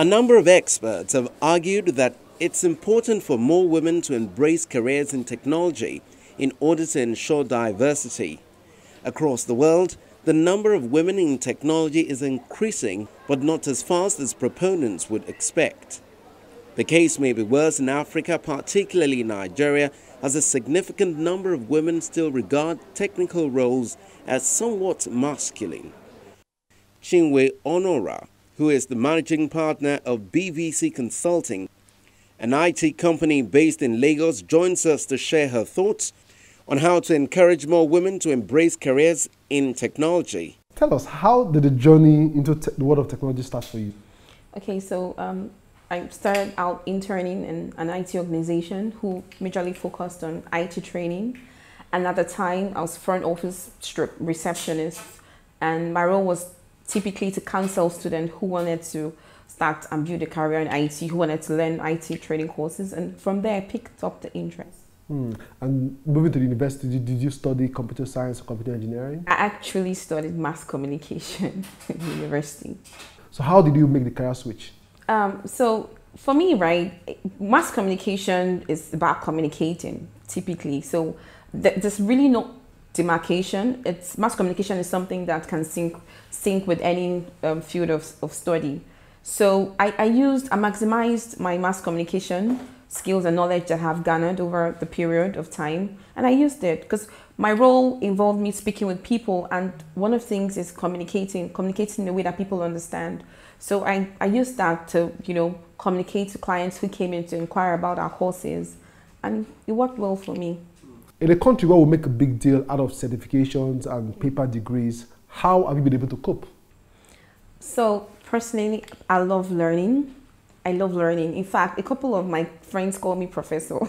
A number of experts have argued that it's important for more women to embrace careers in technology in order to ensure diversity. Across the world, the number of women in technology is increasing, but not as fast as proponents would expect. The case may be worse in Africa, particularly Nigeria, as a significant number of women still regard technical roles as somewhat masculine. Chinwe Onora, who is the managing partner of BVC Consulting, an IT company based in Lagos, joins us to share her thoughts on how to encourage more women to embrace careers in technology. Tell us, how did the journey into the world of technology start for you? Okay, so I started out interning in an IT organization who majorly focused on IT training. And at the time, I was front office receptionist, and my role was typically to counsel students who wanted to start and build a career in IT, who wanted to learn IT training courses. And from there, I picked up the interest. And moving to the university, did you study computer science or computer engineering? I actually studied mass communication in university. So how did you make the career switch? So for me, right, mass communication is about communicating, typically. So there's really no demarcation. Mass communication is something that can sync with any field of study. So I maximized my mass communication skills and knowledge that I have garnered over the period of time, and I used it because my role involved me speaking with people, and one of the things is communicating in a way that people understand. So I used that to, communicate to clients who came in to inquire about our courses, and it worked well for me. In a country where we make a big deal out of certifications and paper degrees, how have you been able to cope? So personally, I love learning. In fact, a couple of my friends call me professor.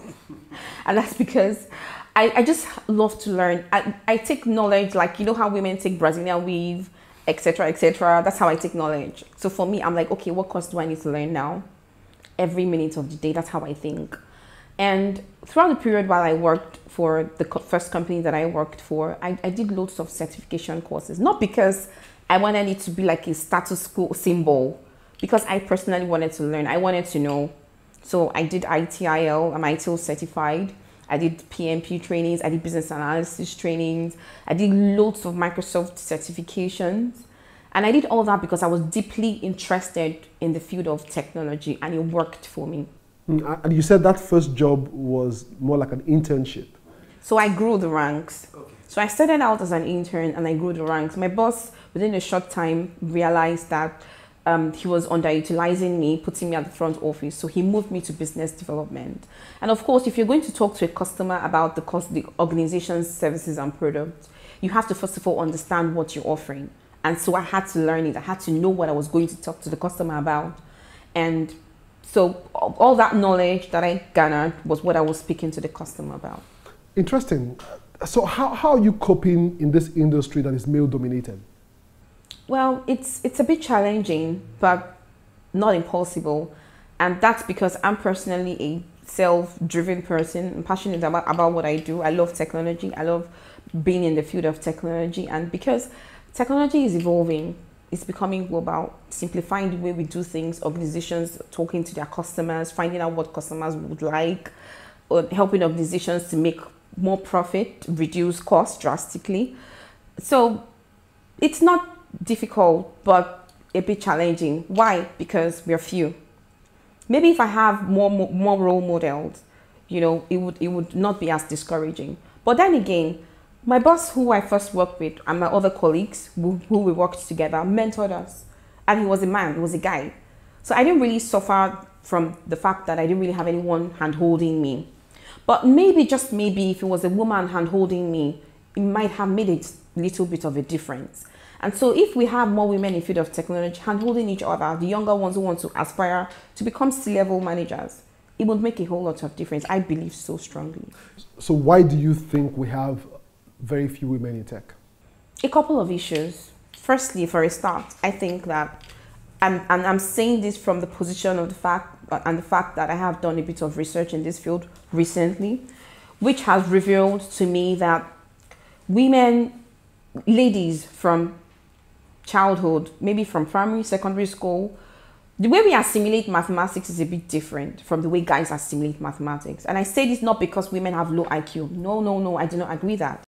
And that's because I just love to learn. I take knowledge, like, how women take Brazilian weave, etc., etc. That's how I take knowledge. So for me, I'm like, okay, what course do I need to learn now? Every minute of the day, that's how I think. And throughout the period while I worked for the first company that I worked for, I did loads of certification courses. Not because I wanted it to be like a status quo symbol, because I personally wanted to learn. I wanted to know. So I did ITIL, I'm ITIL certified. I did PMP trainings, I did business analysis trainings. I did loads of Microsoft certifications. And I did all that because I was deeply interested in the field of technology, and it worked for me. And you said that first job was more like an internship. So I grew the ranks. Okay. So I started out as an intern and I grew the ranks. My boss, within a short time, realized that he was underutilizing me, putting me at the front office. So he moved me to business development. And of course, if you're going to talk to a customer about the organization's services and products, you have to first of all understand what you're offering. And so I had to learn it. I had to know what I was going to talk to the customer about. And so all that knowledge that I garnered was what I was speaking to the customer about. Interesting. So how are you coping in this industry that is male dominated? Well, it's a bit challenging, but not impossible. And that's because I'm personally a self-driven person. I'm passionate about what I do. I love technology. I love being in the field of technology. And because technology is evolving, it's becoming global, simplifying the way we do things, organizations talking to their customers, finding out what customers would like, or helping organizations to make more profit, reduce costs drastically. So it's not difficult, but a bit challenging. Why? Because we're few. Maybe if I have more role models, it would not be as discouraging. But then again, my boss, who I first worked with, and my other colleagues who we worked together, mentored us. And he was a man, he was a guy. So I didn't really suffer from the fact that I didn't really have anyone hand-holding me. But maybe, just maybe, if it was a woman hand-holding me, it might have made a little bit of a difference. And so if we have more women in the field of technology hand-holding each other, the younger ones who want to aspire to become C-level managers, it would make a whole lot of difference. I believe so strongly. So why do you think we have very few women in tech? A couple of issues. Firstly, for a start, I think that, and I'm saying this from the position of the fact that I have done a bit of research in this field recently, which has revealed to me that ladies from childhood, maybe from primary, secondary school, The way we assimilate mathematics is a bit different from the way guys assimilate mathematics. And I say this not because women have low IQ. No, no, no, I do not agree that.